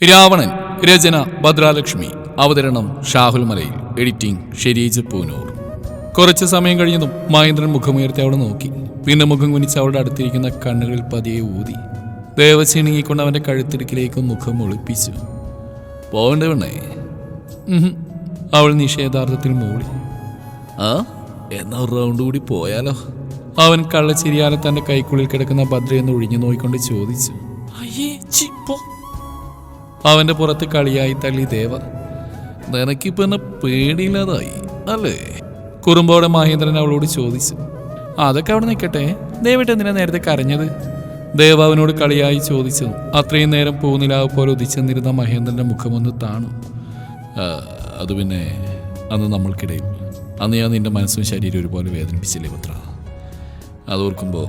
രാവണൻ. രചന ഭദ്രാലക്ഷ്മി. അവതരണം ഷാഹുൽ മലയിൽ. എഡിറ്റിംഗ് ഷെരീജ് പൂനൂർ. കുറച്ചു സമയം കഴിഞ്ഞതും മഹേന്ദ്രൻ മുഖമുയർത്തി അവളെ നോക്കി. പിന്നെ മുഖം കുനിച്ച് അവളുടെ അടുത്തിരിക്കുന്ന കണ്ണുകളിൽ പതിയെ ഊതി. ദേവസീണിങ്ങിക്കൊണ്ട് അവന്റെ കഴുത്തിടുക്കിലേക്ക് മുഖം ഒളിപ്പിച്ചു. പോകണ്ടേ വേണേ? അവൾ നിഷേധാർത്ഥത്തിൽ മൂളി. ആ എന്നാ ഒരു റൗണ്ട് കൂടി പോയാലോ? അവൻ കള്ളച്ചിരിയാലെ തന്റെ കൈക്കുള്ളിൽ കിടക്കുന്ന ഭദ്രയെന്ന് ഒഴിഞ്ഞു നോക്കിക്കൊണ്ട് ചോദിച്ചു. അവന്റെ പുറത്ത് കളിയായി തള്ളി ദേവ. നിനക്കിപ്പോ എന്നെ പേടിയില്ലാതായി അല്ലേ? കുറുമ്പോടെ മഹേന്ദ്രൻ അവളോട് ചോദിച്ചു. അതൊക്കെ അവിടെ നിൽക്കട്ടെ, ദേവിട്ട് എന്തിനാ നേരത്തെ കരഞ്ഞത്? ദേവ അവനോട് കളിയായി ചോദിച്ചു. അത്രയും നേരം പൂനിലാവ് പോലെ ഉദിച്ചെന്നിരുന്ന മഹേന്ദ്രന്റെ മുഖമൊന്ന് താണു. അത് പിന്നെ അന്ന് നമ്മൾക്കിടയിൽ അന്ന് ഞാൻ നിന്റെ മനസ്സും ശരീരം ഒരുപോലെ വേദനിപ്പിച്ചില്ലേ പുത്ര? അതോർക്കുമ്പോൾ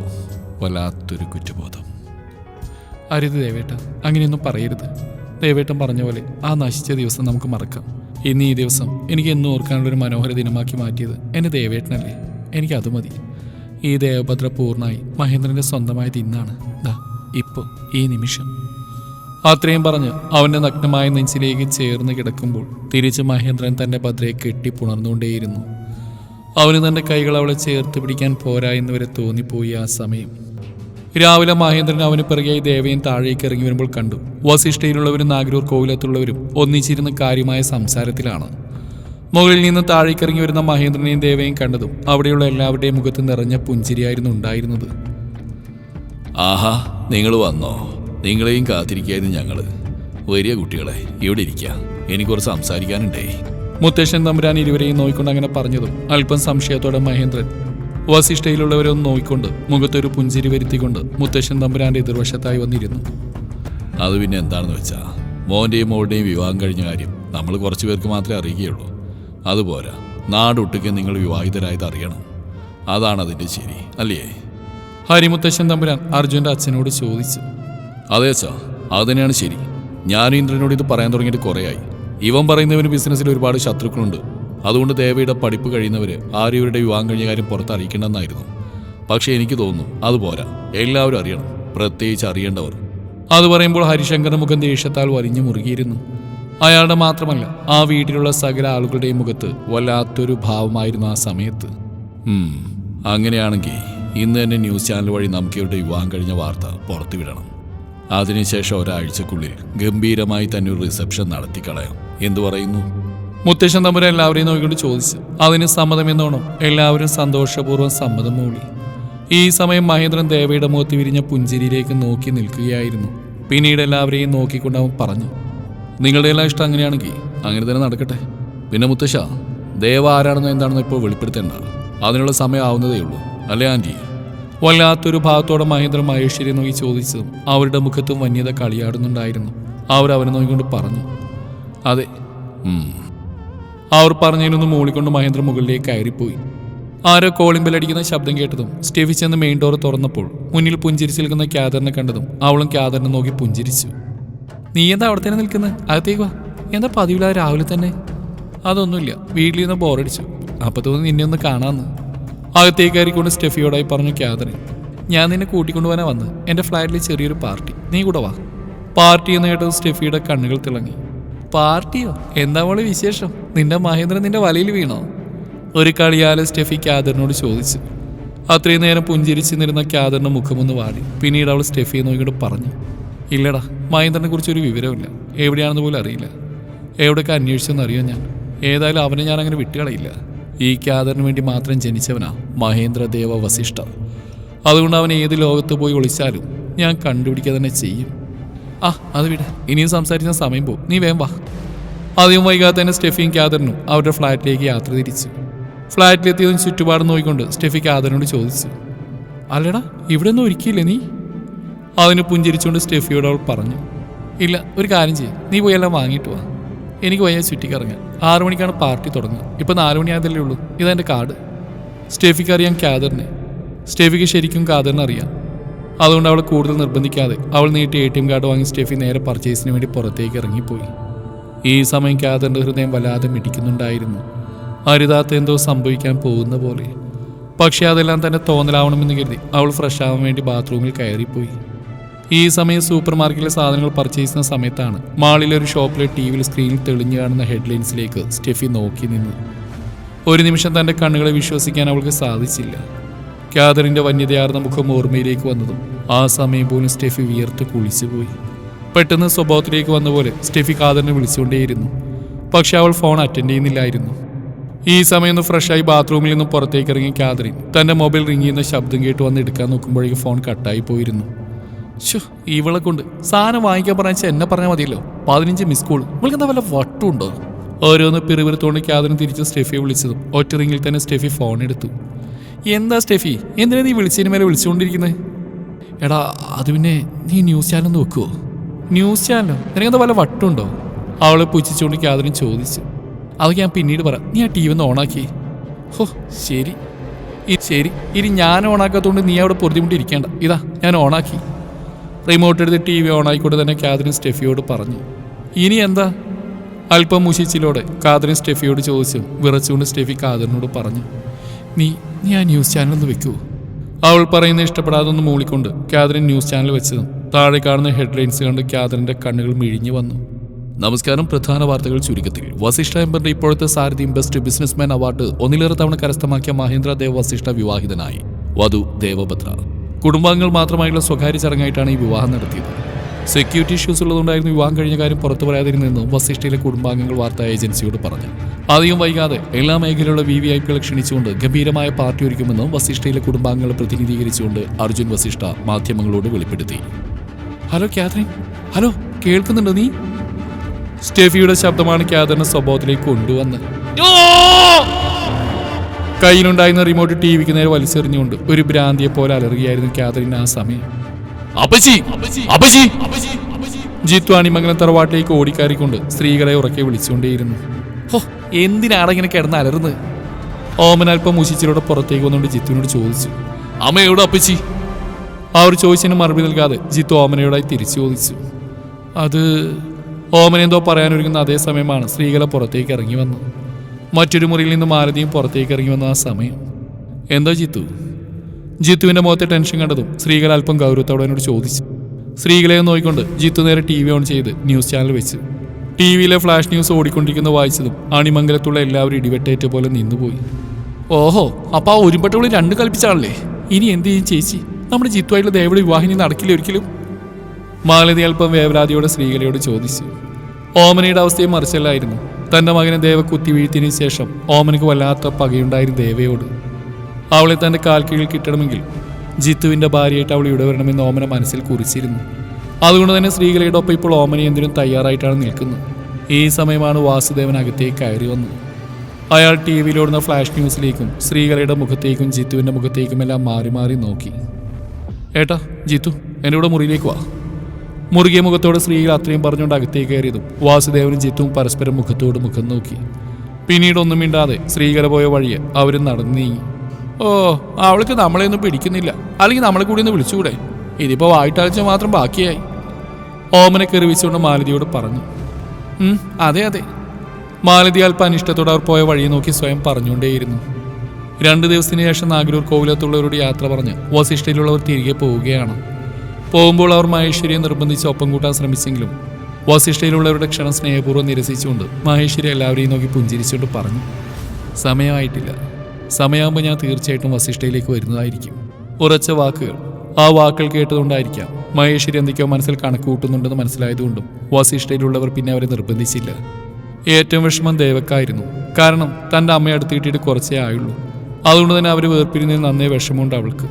വല്ലാത്തൊരു കുറ്റബോധം. അരുത് ദേവേട്ട, അങ്ങനെയൊന്നും പറയരുത്. ദേവേട്ടൻ പറഞ്ഞ പോലെ ആ നശിച്ച ദിവസം നമുക്ക് മറക്കാം. ഇന്ന് ഈ ദിവസം എനിക്ക് എന്നും ഓർക്കാനുള്ളൊരു മനോഹര ദിനമാക്കി മാറ്റിയത് എൻ്റെ ദേവേട്ടനല്ലേ? എനിക്കത് മതി. ഈ ദേവഭദ്ര പൂർണ്ണമായി മഹേന്ദ്രൻ്റെ സ്വന്തമായത് ഇന്നാണ്, ദാ ഇപ്പോൾ ഈ നിമിഷം. അത്രയും പറഞ്ഞ് അവൻ്റെ നഗ്നമായ നെഞ്ചിലേക്ക് ചേർന്ന് കിടക്കുമ്പോൾ തിരിച്ച് മഹേന്ദ്രൻ തൻ്റെ ഭദ്രയെ കെട്ടിപ്പുണർന്നുകൊണ്ടേയിരുന്നു. അവന് തൻ്റെ കൈകൾ അവളെ ചേർത്ത് പിടിക്കാൻ പോരാ എന്നുവരെ തോന്നിപ്പോയി ആ സമയം. രാവിലെ മഹേന്ദ്രൻ അവന് പിറകെയായി ദേവയും താഴേക്ക് ഇറങ്ങി വരുമ്പോൾ കണ്ടു. വസിഷ്ഠയിലുള്ളവരും നാഗരൂർ കോവിലത്തുള്ളവരും ഒന്നിച്ചിരുന്ന് കാര്യമായ സംസാരത്തിലാണ്. മുകളിൽ നിന്ന് താഴേക്ക് ഇറങ്ങി വരുന്ന മഹേന്ദ്രനെയും ദേവയും കണ്ടതും അവിടെയുള്ള എല്ലാവരുടെയും മുഖത്ത് നിറഞ്ഞ പുഞ്ചിരിയായിരുന്നു ഉണ്ടായിരുന്നത്. ആഹാ, നിങ്ങൾ വന്നോ? നിങ്ങളെയും കാത്തിരിക്കായിരുന്നു ഞങ്ങള്. വലിയ കുട്ടികളെ, ഇവിടെ ഇരിക്കുക, എനിക്ക് കുറച്ച് സംസാരിക്കാനുണ്ടേ. മുത്തശ്ശൻ തമ്പുരാൻ ഇരുവരെയും നോക്കിക്കൊണ്ട് അങ്ങനെ പറഞ്ഞതും അല്പം സംശയത്തോടെ മഹേന്ദ്രൻ വസിഷ്ഠയിലുള്ളവരൊന്ന് നോക്കിക്കൊണ്ട് മുഖത്തൊരു പുഞ്ചിരി വരുത്തിക്കൊണ്ട് മുത്തശ്ശൻ തമ്പുരാന്റെ എതിർവശത്തായി വന്നിരുന്നു. അത് പിന്നെ എന്താണെന്ന് വെച്ചാ, മോന്റെയും മോളുടെയും വിവാഹം കഴിഞ്ഞ കാര്യം നമ്മൾ കുറച്ചു പേർക്ക് മാത്രമേ അറിയുകയുള്ളൂ. അതുപോരാ, നാടൊട്ടുക്കെ നിങ്ങൾ വിവാഹിതരായത് അറിയണം. അതാണ് അതിൻ്റെ ശരി, അല്ലേ? ഹരിമുത്തശ്ശൻ തമ്പുരാൻ അർജുൻ്റെ അച്ഛനോട് ചോദിച്ചു. അതെ അച്ഛാ, അത് തന്നെയാണ് ശരി. ഞാനും ഇന്ദ്രനോട് ഇത് പറയാൻ തുടങ്ങിയിട്ട് കുറേയായി. ഇവൻ പറയുന്നവന് ബിസിനസ്സിൽ ഒരുപാട് ശത്രുക്കളുണ്ട്. അതുകൊണ്ട് ദേവയുടെ പഠിപ്പ് കഴിയുന്നവര് ആരും ഇവരുടെ വിവാഹം കഴിഞ്ഞ കാര്യം പുറത്ത് അറിയിക്കേണ്ടെന്നായിരുന്നു. പക്ഷേ എനിക്ക് തോന്നുന്നു അതുപോരാ, എല്ലാവരും അറിയണം, പ്രത്യേകിച്ച് അറിയേണ്ടവർ. അത് പറയുമ്പോൾ ഹരിശങ്കറിന്റെ മുഖം ദേഷ്യത്താൽ വലിഞ്ഞു മുറുകിയിരുന്നു. അയാളുടെ മാത്രമല്ല, ആ വീട്ടിലുള്ള സകല ആളുകളുടെയും മുഖത്ത് വല്ലാത്തൊരു ഭാവമായിരുന്നു ആ സമയത്ത്. അങ്ങനെയാണെങ്കിൽ ഇന്ന് തന്നെ ന്യൂസ് ചാനൽ വഴി നമുക്ക് ഇവരുടെ വിവാഹം കഴിഞ്ഞ വാർത്ത പുറത്തു വിടണം. അതിനുശേഷം ഒരാഴ്ചക്കുള്ളിൽ ഗംഭീരമായി തന്നെ ഒരു റിസപ്ഷൻ നടത്തിക്കളയാം. എന്തു പറയുന്നു? മുത്തശ്ശൻ തമ്പുരാൻ എല്ലാവരെയും നോക്കിക്കൊണ്ട് ചോദിച്ചു. അതിന് സമ്മതമെന്നോണോ എല്ലാവരും സന്തോഷപൂർവ്വം സമ്മതം മൂളി. ഈ സമയം മഹേന്ദ്രൻ ദേവയുടെ മുഖത്ത് വിരിഞ്ഞ പുഞ്ചിരിയിലേക്ക് നോക്കി നിൽക്കുകയായിരുന്നു. പിന്നീട് എല്ലാവരെയും നോക്കിക്കൊണ്ട് അവൻ പറഞ്ഞു. നിങ്ങളുടെ എല്ലാം ഇഷ്ടം അങ്ങനെയാണെങ്കിൽ അങ്ങനെ തന്നെ നടക്കട്ടെ. പിന്നെ മുത്തശ്ശ, ദേവ ആരാണെന്നോ എന്താണെന്നോ ഇപ്പോൾ വെളിപ്പെടുത്തേണ്ട. അതിനുള്ള സമയം ആവുന്നതേ ഉള്ളൂ, അല്ലേ ആൻറ്റി? വല്ലാത്തൊരു ഭാഗത്തോടെ മഹേന്ദ്രൻ മഹേശ്വരിയെ നോക്കി ചോദിച്ചതും അവരുടെ മുഖത്തും വന്യത കളിയാടുന്നുണ്ടായിരുന്നു. അവർ അവനെ നോക്കിക്കൊണ്ട് പറഞ്ഞു. അതെ. അവർ പറഞ്ഞതിനൊന്ന് മൂളിക്കൊണ്ട് മഹേന്ദ്രൻ മുകളിലേക്ക് കയറിപ്പോയി. ആരോ കോളിംഗ് ബെല്ലടിക്കുന്ന ശബ്ദം കേട്ടതും സ്റ്റെഫി ചെന്ന് മെയിൻ ഡോർ തുറന്നപ്പോൾ മുന്നിൽ പുഞ്ചിരിച്ച് നിൽക്കുന്ന ക്യാദറിനെ കണ്ടതും അവളും ക്യാദറിനെ നോക്കി പുഞ്ചിരിച്ചു. നീ എന്താ അവിടെ തന്നെ നിൽക്കുന്നത്? അകത്തേക്ക് വാ. എന്താ പതിവില്ലാതെ രാവിലെ തന്നെ? അതൊന്നുമില്ല, വീട്ടിൽ നിന്ന് ബോറടിച്ചു, അപ്പോൾ തോന്നി നിന്നെ ഒന്ന് കാണാമെന്ന്. അകത്തേക്ക് കയറിക്കൊണ്ട് സ്റ്റെഫിയോടായി പറഞ്ഞു ക്യാദറിൻ. ഞാൻ നിന്നെ കൂട്ടിക്കൊണ്ടുപോകാനാണ് വന്ന്. എൻ്റെ ഫ്ലാറ്റിൽ ചെറിയൊരു പാർട്ടി, നീ കൂടെ വാ. പാർട്ടി എന്ന് കേട്ടത് സ്റ്റെഫിയുടെ കണ്ണുകൾ തിളങ്ങി. പാർട്ടിയോ? എന്താ മോളെ വിശേഷം? നിന്റെ മഹേന്ദ്രൻ നിന്റെ വലയിൽ വീണോ? ഒരു കളിയാലെ സ്റ്റെഫി ക്യാദറിനോട് ചോദിച്ചു. അത്രയും നേരം പുഞ്ചിരിച്ച് നിന്നിരുന്ന ക്യാദറിന്റെ മുഖമൊന്ന് വാടി. പിന്നീട് അവൾ സ്റ്റെഫിയെ നോക്കിയിട്ട് പറഞ്ഞു. ഇല്ലടാ, മഹേന്ദ്രനെ കുറിച്ചൊരു വിവരമില്ല, എവിടെയാണെന്ന് പോലും അറിയില്ല. എവിടെയൊക്കെ അന്വേഷിച്ചെന്ന് അറിയാം ഞാൻ. ഏതായാലും അവനെ ഞാൻ അങ്ങനെ വിട്ടുകളയില്ല. ഈ ക്യാദറിന് വേണ്ടി മാത്രം ജനിച്ചവനാ മഹേന്ദ്രദേവ വസിഷ്ഠ. അതുകൊണ്ട് അവൻ ഏത് ലോകത്ത് പോയി ഒളിച്ചാലും ഞാൻ കണ്ടുപിടിക്കുക തന്നെ ചെയ്യും. അത് വിട്, ഇനിയും സംസാരിച്ച സമയം പോകും, നീ വേഗം വാ. അധികം വൈകാതെ തന്നെ സ്റ്റെഫിയും ക്യാദറിനും അവരുടെ ഫ്ലാറ്റിലേക്ക് യാത്ര തിരിച്ചു. ഫ്ലാറ്റിലെത്തിയതും ചുറ്റുപാടും നോക്കിക്കൊണ്ട് സ്റ്റെഫി ക്യാദറിനോട് ചോദിച്ചു. അല്ലടാ, ഇവിടെ ഒന്നും ഒരുക്കിയില്ലേ നീ? അതിന് പുഞ്ചിരിച്ചുകൊണ്ട് സ്റ്റെഫിയോട് അവൾ പറഞ്ഞു. ഇല്ല, ഒരു കാര്യം ചെയ്യും, നീ പോയി എല്ലാം വാങ്ങിയിട്ട് വാ. എനിക്ക് വയ്യ ചുറ്റിക്കറങ്ങാൻ. 6 മണിക്കാണ് പാർട്ടി തുടങ്ങുക, ഇപ്പം 4 മണിയായതല്ലേ ഉള്ളൂ. ഇതെൻ്റെ കാർഡ്. സ്റ്റെഫിക്ക് അറിയാം ക്യാദറിനെ. സ്റ്റെഫിക്ക് ശരിക്കും ക്യാദറിനെ അറിയാം. അതുകൊണ്ട് അവളെ കൂടുതൽ നിർബന്ധിക്കാതെ അവൾ നീട്ടി ATM കാർഡ് വാങ്ങി സ്റ്റെഫി നേരെ പർച്ചേസിന് വേണ്ടി പുറത്തേക്ക് ഇറങ്ങിപ്പോയി. ഈ സമയം ക്യാദറിൻ്റെ ഹൃദയം വല്ലാതെ മിടിക്കുന്നുണ്ടായിരുന്നു. അരുതാത്ത എന്തോ സംഭവിക്കാൻ പോകുന്ന പോലെ. പക്ഷേ അതെല്ലാം തന്നെ തോന്നലാവണമെന്ന് കരുതി അവൾ ഫ്രഷ് ആവാൻ വേണ്ടി ബാത്റൂമിൽ കയറിപ്പോയി. ഈ സമയം സൂപ്പർ മാർക്കറ്റിലെ സാധനങ്ങൾ പർച്ചേസ് ചെയ്യുന്ന സമയത്താണ് മാളിലെ ഒരു ഷോപ്പിലെ ടി.വിയിൽ സ്ക്രീനിൽ തെളിഞ്ഞു കാണുന്ന ഹെഡ്ലൈൻസിലേക്ക് സ്റ്റെഫി നോക്കി നിന്നു. ഒരു നിമിഷം തൻ്റെ കണ്ണുകളെ വിശ്വസിക്കാൻ അവൾക്ക് സാധിച്ചില്ല. കാതറിൻ്റെ വന്യതയാർന്ന മുഖം ഓർമ്മയിലേക്ക് വന്നതും ആ സമയം പോലും സ്റ്റെഫി വിയർത്ത് കുളിച്ചുപോയി. പെട്ടെന്ന് സ്വഭാവത്തിലേക്ക് വന്ന പോലെ സ്റ്റെഫി കാതറിനെ വിളിച്ചുകൊണ്ടേയിരുന്നു. പക്ഷെ അവൾ ഫോൺ അറ്റൻഡ് ചെയ്യുന്നില്ലായിരുന്നു. ഈ സമയം ഒന്ന് ഫ്രഷായി ബാത്റൂമിൽ നിന്നും പുറത്തേക്ക് ഇറങ്ങി കാതറിൻ തൻ്റെ മൊബൈൽ റിങ് ചെയ്യുന്ന ശബ്ദം കേട്ട് വന്ന് എടുക്കാൻ നോക്കുമ്പോഴേക്കും ഫോൺ കട്ടായി പോയിരുന്നു. ഇവളെ കൊണ്ട് സാധനം വാങ്ങിക്കാൻ പറഞ്ഞാൽ എന്നെ പറഞ്ഞാൽ മതിയല്ലോ. 15 മിസ് കോൾ. ഇവൾക്ക് എന്താ വല്ല വട്ടുണ്ടോ? ഓരോന്ന് പിറുപിറുത്തോണ്ട് കാതറിൻ തിരിച്ച് സ്റ്റെഫിയെ വിളിച്ചതും ഒറ്റ റിങ്ങിൽ തന്നെ സ്റ്റെഫി ഫോൺ എടുത്തു. എന്താ സ്റ്റെഫി, എന്തിനാ നീ വിളിച്ചതിന് മേലെ വിളിച്ചുകൊണ്ടിരിക്കുന്നത്? എടാ അത് പിന്നെ നീ ന്യൂസ് ചാനൽ വെക്കുവോ? ന്യൂസ് ചാനലോ? നിനക്കെന്താ വല്ല വട്ടുണ്ടോ? അവളെ പുച്ഛിച്ചുകൊണ്ട് കാതറിൻ ചോദിച്ചു. അതൊക്കെ ഞാൻ പിന്നീട് പറയാം. നീ ആ ടി വി ഒന്ന് ഓണാക്കി. ശരി ശരി. ഇനി ഞാൻ ഓണാക്കാത്തതുകൊണ്ട് നീ അവിടെ പൊറുതിമുട്ടിരിക്കേണ്ട. ഇതാ ഞാൻ ഓണാക്കി. റിമോട്ട് എടുത്ത് ടി വി ഓണായിക്കൊണ്ട് തന്നെ കാതറിൻ സ്റ്റെഫിയോട് പറഞ്ഞു. ഇനി എന്താ? അല്പം മുഷിച്ചിലോടെ കാതറിൻ സ്റ്റെഫിയോട് ചോദിച്ചു. വിറച്ചുകൊണ്ട് സ്റ്റെഫി കാതറിനോട് പറഞ്ഞു. നീ ആ ന്യൂസ് ചാനൽ ഒന്ന് വെക്കൂ. അവൾ പറയുന്നത് ഇഷ്ടപ്പെടാതെ ഒന്ന് മൂളിക്കൊണ്ട് കാതറിൻ ന്യൂസ് ചാനൽ വെച്ചതും താഴെ കാണുന്ന ഹെഡ്ലൈൻസ് കണ്ട് കാതറിൻ്റെ കണ്ണുകൾ മിഴിഞ്ഞു വന്നു. നമസ്കാരം. പ്രധാന വാർത്തകൾ ചുരുക്കത്തിൽ. വസിഷ്ഠ എംബറിന്റെ ഇപ്പോഴത്തെ സാരഥിയും ബെസ്റ്റ് ബിസിനസ്മാൻ അവാർഡ് ഒന്നിലേറെ തവണ കരസ്ഥമാക്കിയ മഹേന്ദ്ര ദേവ് വസിഷ്ഠ വിവാഹിതനായി. വധു ദേവഭദ്ര. കുടുംബാംഗങ്ങൾ മാത്രമായുള്ള സ്വകാര്യ ചടങ്ങായിട്ടാണ് ഈ വിവാഹം നടത്തിയത്. സെക്യൂരിറ്റി ഇഷ്യൂസ് ഉള്ളതുകൊണ്ടായിരുന്നു വിവാഹം കഴിഞ്ഞ കാര്യം പുറത്തു പറയാതിരുന്നെന്നും വസിഷ്ഠയിലെ കുടുംബാംഗങ്ങൾ വാർത്താ ഏജൻസിയോട് പറഞ്ഞു. അധികം വൈകാതെ എല്ലാ മേഖലയിലുള്ള VVIPകളെ ക്ഷണിച്ചുകൊണ്ട് ഗംഭീരമായ പാർട്ടി ഒരുക്കുമെന്നും വസിഷ്ഠയിലെ കുടുംബാംഗങ്ങളെ പ്രതിനിധീകരിച്ചുകൊണ്ട് അർജുൻ വസിഷ്ഠ മാധ്യമങ്ങളോട് വെളിപ്പെടുത്തി. Hello Catherine. ഹലോ, കേൾക്കുന്നുണ്ടോ നീ? സ്റ്റെഫിയുടെ ശബ്ദമാണ് കാതറിനെ സ്വഭാവത്തിലേക്ക് കൊണ്ടുവന്ന്. കയ്യിലുണ്ടായിരുന്ന റിമോട്ട് ടിവിക്ക് നേരെ വലിച്ചെറിഞ്ഞുകൊണ്ട് ഒരു ഭ്രാന്തിയെ പോലെ അലറുകയായിരുന്നു കാതറിൻ ആ സമയം. ജിത്തു അണിമംഗലം തറവാട്ടിലേക്ക് ഓടിക്കാറിക്കൊണ്ട് സ്ത്രീകളെ ഉറക്കെ വിളിച്ചുകൊണ്ടേയിരുന്നു. എന്തിനാണ് ഇങ്ങനെ കിടന്ന് അലറുന്നത്? ഓമൻ അല്പം മുഷിച്ചിലൂടെ പുറത്തേക്ക് വന്നുകൊണ്ട് ജിത്തുവിനോട് ചോദിച്ചു. അമ്മയോട് അപ്പച്ചി. അവർ ചോദിച്ചതിന് മറുപടി നൽകാതെ ജിത്തു ഓമനയോടായി തിരിച്ചു ചോദിച്ചു. അത് ഓമനെന്തോ പറയാനൊരുങ്ങുന്ന അതേ സമയമാണ് സ്ത്രീകളെ പുറത്തേക്ക് ഇറങ്ങി വന്നത്. മറ്റൊരു മുറിയിൽ നിന്ന് മാലതിയും പുറത്തേക്ക് ഇറങ്ങി വന്ന ആ സമയം. എന്താ ജിത്തു? ജിത്തുവിൻ്റെ മുഖത്തെ ടെൻഷൻ കണ്ടതും സ്ത്രീകൾ അല്പം ഗൗരവത്തോടെ എന്നോട് ചോദിച്ചു. സ്ത്രീകളെ നോക്കിക്കൊണ്ട് ജിത്തു നേരെ TV ഓൺ ചെയ്ത് ന്യൂസ് ചാനൽ വെച്ചു. ടിവിയിലെ ഫ്ലാഷ് ന്യൂസ് ഓടിക്കൊണ്ടിരിക്കുന്ന വായിച്ചതും അണിമംഗലത്തുള്ള എല്ലാവരും ഇടിവെട്ടേറ്റ പോലെ നിന്നുപോയി. ഓഹോ, അപ്പോൾ ആ ഒരുമ്പട്ടുള്ളിൽ 2 കളിപ്പിച്ചാണല്ലേ? ഇനി എന്ത് ചെയ്യും ചേച്ചി? നമ്മുടെ ജിത്തുവായിട്ടുള്ള ദേവയുടെ വിവാഹിനി നടക്കില്ല ഒരിക്കലും? മാലതി അല്പം വേവരാതിയോടെ സ്ത്രീകളോട് ചോദിച്ചു. ഓമനയുടെ അവസ്ഥയും മറിച്ചല്ലായിരുന്നു. തൻ്റെ മകനെ ദേവ കുത്തി വീഴ്ത്തിയതിനു ശേഷം ഓമനയ്ക്ക് വല്ലാത്ത പകയുണ്ടായിരുന്നു ദേവയോട്. അവളെ തൻ്റെ കാൽക്കീഴിൽ കിട്ടണമെങ്കിൽ ജിത്തുവിൻ്റെ ഭാര്യയായിട്ട് അവൾ ഇവിടെ വരണമെന്ന് ഓമന മനസ്സിൽ കുറിച്ചിരുന്നു. അതുകൊണ്ട് തന്നെ സ്ത്രീകളുടെ ഒപ്പം ഇപ്പോൾ ഓമന എന്തിനും തയ്യാറായിട്ടാണ് നിൽക്കുന്നത്. ഈ സമയമാണ് വാസുദേവൻ അകത്തേക്ക് കയറി വന്നത്. അയാൾ ടിവിയിലോടുന്ന ഫ്ലാഷ് ന്യൂസിലേക്കും സ്ത്രീകളുടെ മുഖത്തേക്കും ജിത്തുവിൻ്റെ മുഖത്തേക്കുമെല്ലാം മാറി മാറി നോക്കി. ഏട്ടാ ജിത്തു, എൻ്റെ കൂടെ മുറിയിലേക്ക് വാ. മുറുകിയ മുഖത്തോടെ സ്ത്രീകൾ അത്രയും പറഞ്ഞുകൊണ്ട് അകത്തേക്ക് കയറിയതും വാസുദേവനും ജിത്തുവും പരസ്പരം മുഖത്തോട് മുഖം നോക്കി. പിന്നീട് ഒന്നും മിണ്ടാതെ സ്ത്രീകൾ പോയ വഴിയെ അവരും നടന്നു നീങ്ങി. അവൾക്ക് നമ്മളെയൊന്നും പിടിക്കുന്നില്ല, അല്ലെങ്കിൽ നമ്മളെ കൂടി ഒന്ന് വിളിച്ചുകൂടെ? ഇതിപ്പോൾ വായിട്ടാഴ്ച മാത്രം ബാക്കിയായി. ഓമനെ കെറിവിച്ചുകൊണ്ട് മാലതിയോട് പറഞ്ഞു. അതെ അതെ. മാലതി അല്പം അനിഷ്ടത്തോടെ അവർ പോയ വഴിയെ നോക്കി സ്വയം പറഞ്ഞുകൊണ്ടേയിരുന്നു. 2 ദിവസത്തിന് ശേഷം നാഗരൂർ കോവിലത്തുള്ളവരോട് യാത്ര പറഞ്ഞ് വസിഷ്ഠയിലുള്ളവർ തിരികെ പോവുകയാണ്. പോകുമ്പോൾ അവർ മഹേശ്വരിയെ നിർബന്ധിച്ച് ഒപ്പം കൂട്ടാൻ ശ്രമിച്ചെങ്കിലും വസിഷ്ഠയിലുള്ളവരുടെ ക്ഷണം സ്നേഹപൂർവ്വം നിരസിച്ചുകൊണ്ട് മഹേശ്വരി എല്ലാവരെയും നോക്കി പുഞ്ചിരിച്ചുകൊണ്ട് പറഞ്ഞു. സമയമായിട്ടില്ല. സമയമാകുമ്പോൾ ഞാൻ തീർച്ചയായിട്ടും വസിഷ്ഠയിലേക്ക് വരുന്നതായിരിക്കും. ഉറച്ച വാക്കുകൾ. ആ വാക്കുകൾ കേട്ടതുകൊണ്ടായിരിക്കാം മഹേശ്വരി എന്തൊക്കെയോ മനസ്സിൽ കണക്ക് കൂട്ടുന്നുണ്ടെന്ന് മനസ്സിലായതുകൊണ്ടും വസിഷ്ഠയിലുള്ളവർ പിന്നെ അവരെ നിർബന്ധിച്ചില്ല. ഏറ്റവും വിഷമം ദേവക്കായിരുന്നു. കാരണം തൻ്റെ അമ്മയെ അടുത്ത് കിട്ടിയിട്ട് കുറച്ചേ ആയുള്ളൂ. അതുകൊണ്ട് തന്നെ അവർ വേർപിരിഞ്ഞതിൽ നന്നേ വിഷമമുണ്ട് അവൾക്ക്.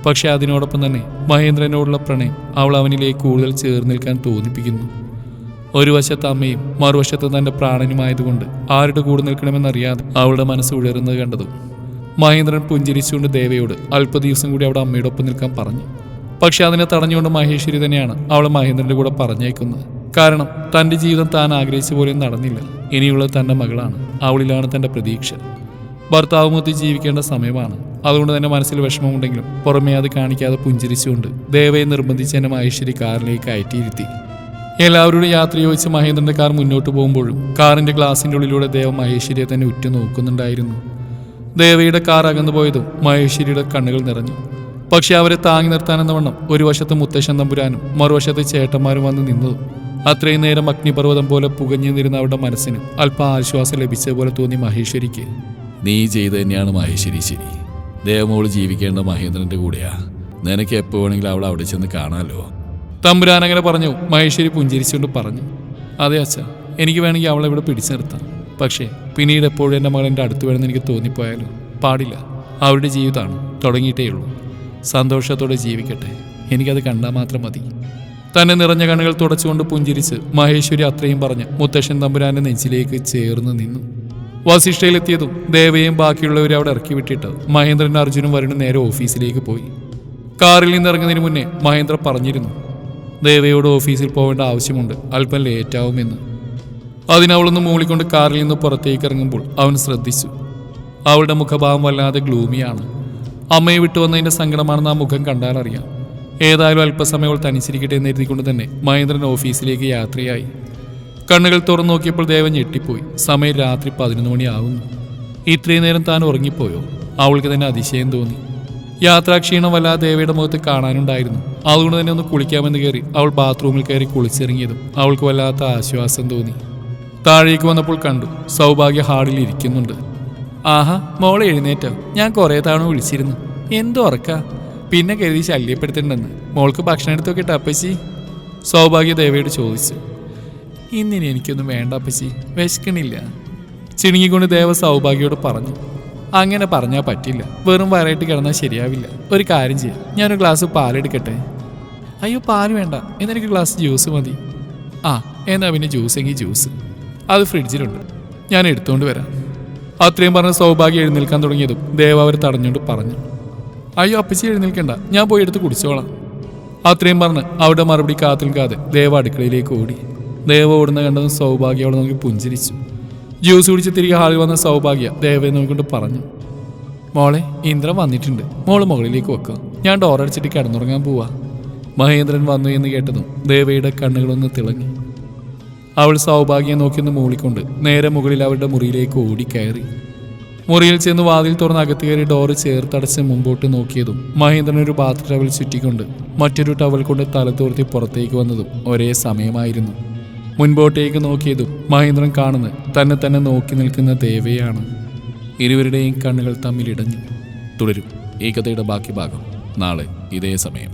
പക്ഷെ അതിനോടൊപ്പം തന്നെ മഹേന്ദ്രനോടുള്ള പ്രണയം അവൾ അവനിലേക്ക് കൂടുതൽ ചേർന്ന് നിൽക്കാൻ തോന്നിപ്പിക്കുന്നു. ഒരു വശത്ത് അമ്മയും മറുവശത്ത് തൻ്റെ പ്രാണനുമായതുകൊണ്ട് ആരുടെ കൂടെ നിൽക്കണമെന്നറിയാതെ അവളുടെ മനസ്സ് ഉഴറുന്നത് കണ്ടതും മഹേന്ദ്രൻ പുഞ്ചിരിച്ചുകൊണ്ട് ദേവയോട് അല്പ ദിവസം കൂടി അവിടെ അമ്മയുടെ ഒപ്പം നിൽക്കാൻ പറഞ്ഞു. പക്ഷെ അതിനെ തടഞ്ഞുകൊണ്ട് മഹേശ്വരി തന്നെയാണ് അവളെ മഹേന്ദ്രൻ്റെ കൂടെ പറഞ്ഞേക്കുന്നത്. കാരണം തൻ്റെ ജീവിതം താൻ ആഗ്രഹിച്ച പോലെയും നടന്നില്ല. ഇനിയുള്ളത് തൻ്റെ മകളാണ്. അവളിലാണ് തൻ്റെ പ്രതീക്ഷ. ഭർത്താവുമൊത്ത് ജീവിക്കേണ്ട സമയമാണ്. അതുകൊണ്ട് തന്നെ മനസ്സിൽ വിഷമമുണ്ടെങ്കിലും പുറമേ അത് കാണിക്കാതെ പുഞ്ചിരിച്ചുകൊണ്ട് ദേവയെ നിർബന്ധിച്ച് എന്നെ മഹേശ്വരി കാറിലേക്ക് കയറ്റിയിരുത്തി. എല്ലാവരോടും യാത്ര ചോദിച്ച് മഹേന്ദ്രൻ്റെ കാർ മുന്നോട്ട് പോകുമ്പോഴും കാറിൻ്റെ ഗ്ലാസിൻ്റെ ഉള്ളിലൂടെ ദേവ മഹേശ്വരിയെ തന്നെ ഉറ്റു നോക്കുന്നുണ്ടായിരുന്നു. ദേവയുടെ കാർ അകന്നു പോയതും മഹേശ്വരിയുടെ കണ്ണുകൾ നിറഞ്ഞു. പക്ഷെ അവരെ താങ്ങി നിർത്താനെന്ന വണ്ണം ഒരു വശത്ത് മുത്തശ്ശൻ തമ്പുരാനും മറുവശത്ത് ചേട്ടന്മാരും വന്ന് നിന്നതും അത്രയും നേരം അഗ്നിപർവ്വതം പോലെ പുകഞ്ഞു നിന്നിരുന്ന അവരുടെ മനസ്സിന് അല്പം ആശ്വാസം ലഭിച്ചതുപോലെ തോന്നി മഹേശ്വരിക്ക്. നീ ചെയ്ത് തന്നെയാണ് മഹേശ്വരി ശരി. ദേവമോള് ജീവിക്കേണ്ട മഹേന്ദ്രന്റെ കൂടെയാ. നിനക്ക് എപ്പോ വേണമെങ്കിലും അവളെ അവിടെ ചെന്ന് കാണാമല്ലോ. തമ്പുരാൻ അങ്ങനെ പറഞ്ഞു. മഹേശ്വരി പുഞ്ചിരിച്ചുകൊണ്ട് പറഞ്ഞു, അതെ അച്ഛാ, എനിക്ക് വേണമെങ്കിൽ അവളെ ഇവിടെ പിടിച്ചു നിർത്താം. പക്ഷേ പിന്നീട് എപ്പോഴും എൻ്റെ മകൾ എൻ്റെ അടുത്ത് വേണമെന്ന് എനിക്ക് തോന്നിപ്പോയാലും പാടില്ല. അവരുടെ ജീവിതമാണ്, തുടങ്ങിയിട്ടേ ഉള്ളൂ. സന്തോഷത്തോടെ ജീവിക്കട്ടെ, എനിക്കത് കണ്ടാൽ മാത്രം മതി. തന്നെ നിറഞ്ഞ കണ്ണുകൾ തുടച്ചുകൊണ്ട് പുഞ്ചിരിച്ച് മഹേശ്വരി അത്രയും പറഞ്ഞ് മുത്തശ്ശൻ തമ്പുരാന്റെ നെഞ്ചിലേക്ക് ചേർന്ന് നിന്നു. വസിഷ്ഠയിലെത്തിയതും ദേവയും ബാക്കിയുള്ളവരെ അവിടെ ഇറക്കി വിട്ടിട്ട് മഹേന്ദ്രൻ അർജുനും വരുണും നേരെ ഓഫീസിലേക്ക് പോയി. കാറിൽ നിന്ന് ഇറങ്ങുന്നതിന് മുന്നേ മഹേന്ദ്ര പറഞ്ഞിരുന്നു, ദേവയോട് ഓഫീസിൽ പോവേണ്ട ആവശ്യമുണ്ട്, അല്പം ലേറ്റാവുമെന്ന്. അതിനവളൊന്ന് മൂളിക്കൊണ്ട് കാറിൽ നിന്ന് പുറത്തേക്ക് ഇറങ്ങുമ്പോൾ അവൻ ശ്രദ്ധിച്ചു. അവളുടെ മുഖഭാവം വല്ലാതെ ഗ്ലൂമിയാണ്. അമ്മയെ വിട്ടുവന്നതിൻ്റെ സങ്കടമാണെന്ന് ആ മുഖം കണ്ടാലറിയാം. ഏതായാലും അല്പസമയം അവൾ തനിച്ചിരിക്കട്ടെ എന്ന് എഴുതിക്കൊണ്ട് തന്നെ മഹേന്ദ്രൻ ഓഫീസിലേക്ക് യാത്രയായി. കണ്ണുകൾ തുറന്നു നോക്കിയപ്പോൾ ദേവൻ ഞെട്ടിപ്പോയി. സമയം രാത്രി 11 മണിയാവുന്നു. ഇത്രയും നേരം താൻ ഉറങ്ങിപ്പോയോ? അവൾക്ക് തന്നെ അതിശയം തോന്നി. യാത്രാക്ഷീണം വല്ലാതെ ദേവയുടെ മുഖത്ത് കാണാനുണ്ടായിരുന്നു. അതുകൊണ്ട് തന്നെ ഒന്ന് കുളിക്കാമെന്ന് കയറി അവൾ ബാത്റൂമിൽ കയറി കുളിച്ചിറങ്ങിയതും അവൾക്ക് വല്ലാത്ത ആശ്വാസം തോന്നി. താഴേക്ക് വന്നപ്പോൾ കണ്ടു സൗഭാഗ്യ ഹാളിൽ ഇരിക്കുന്നുണ്ട്. ആഹാ, മോളെ എഴുന്നേറ്റോ? ഞാൻ കുറേ തവണ വിളിച്ചിരുന്നു. എന്തോ ഉറക്ക? പിന്നെ കരുതി ശല്യപ്പെടുത്തിണ്ടെന്ന്. മോൾക്ക് ഭക്ഷണം എടുത്തൊക്കെ അപ്പച്ചി? സൗഭാഗ്യ ദേവയോട് ചോദിച്ചു. ഇന്നിനി എനിക്കൊന്നും വേണ്ട അപ്പച്ചി, വിശക്കണില്ല. ചിണുങ്ങിക്കൊണ്ട് ദേവ സൗഭാഗ്യയോട് പറഞ്ഞു. അങ്ങനെ പറഞ്ഞാൽ പറ്റില്ല, വെറും വയറായിട്ട് കിടന്നാൽ ശരിയാവില്ല. ഒരു കാര്യം ചെയ്യാം, ഞാനൊരു ഗ്ലാസ് പാലെടുക്കട്ടെ? അയ്യോ, പാല് വേണ്ട, എന്നെനിക്ക് ഗ്ലാസ് ജ്യൂസ് മതി. ആ, എന്നാ പിന്നെ ജ്യൂസ് എങ്കിൽ ജ്യൂസ്, അത് ഫ്രിഡ്ജിലുണ്ട്, ഞാൻ എടുത്തുകൊണ്ട് വരാം. അത്രയും പറഞ്ഞ സൗഭാഗ്യം എഴുന്നേൽക്കാൻ തുടങ്ങിയതും ദേവ അവർ തടഞ്ഞുകൊണ്ട് പറഞ്ഞു. അയ്യോ അപ്പച്ചി, എഴുന്നേൽക്കണ്ട, ഞാൻ പോയി എടുത്ത് കുടിച്ചോളാം. അത്രയും പറഞ്ഞ് അവിടെ മറുപടി കാത്തു നിൽക്കാതെ ദേവ അടുക്കളയിലേക്ക് ഓടി. ദേവ ഓടുന്ന കണ്ടതും സൗഭാഗ്യ അവളെ നോക്കി പുഞ്ചിരിച്ചു. ജ്യൂസ് കുടിച്ച് തിരികെ ഹാളിൽ വന്ന സൗഭാഗ്യ ദേവയെ നോക്കിക്കൊണ്ട് പറഞ്ഞു, മോളെ, ഇന്ദ്രൻ വന്നിട്ടുണ്ട്, മോള് മുകളിലേക്ക് വെക്കുക, ഞാൻ ഡോറടിച്ചിട്ട് കിടന്നുറങ്ങാൻ പോവാ. മഹേന്ദ്രൻ വന്നു എന്ന് കേട്ടതും ദേവയുടെ കണ്ണുകളൊന്ന് തിളങ്ങി. അവൾ സൗഭാഗ്യം നോക്കിയൊന്ന് മൂളിക്കൊണ്ട് നേരെ മുകളിൽ അവരുടെ മുറിയിലേക്ക് ഓടിക്കയറി. മുറിയിൽ ചെന്ന് വാതിൽ തുറന്ന് അകത്ത് കയറി ഡോറ് ചേർത്തടച്ച് മുമ്പോട്ട് നോക്കിയതും മഹേന്ദ്രൻ ഒരു ബാത്ത് ടവൽ ചുറ്റിക്കൊണ്ട് മറ്റൊരു ടവൽ കൊണ്ട് തല തോർത്തി പുറത്തേക്ക് വന്നതും ഒരേ സമയമായിരുന്നു. മുൻപോട്ടേക്ക് നോക്കിയതും മഹേന്ദ്രൻ കാണുന്നത് തന്നെ നോക്കി നിൽക്കുന്ന ദേവയാണ്. ഇരുവരുടെയും കണ്ണുകൾ തമ്മിലിടഞ്ഞു. തുടരും ഈ കഥയുടെ ബാക്കി ഭാഗം നാളെ ഇതേ സമയം.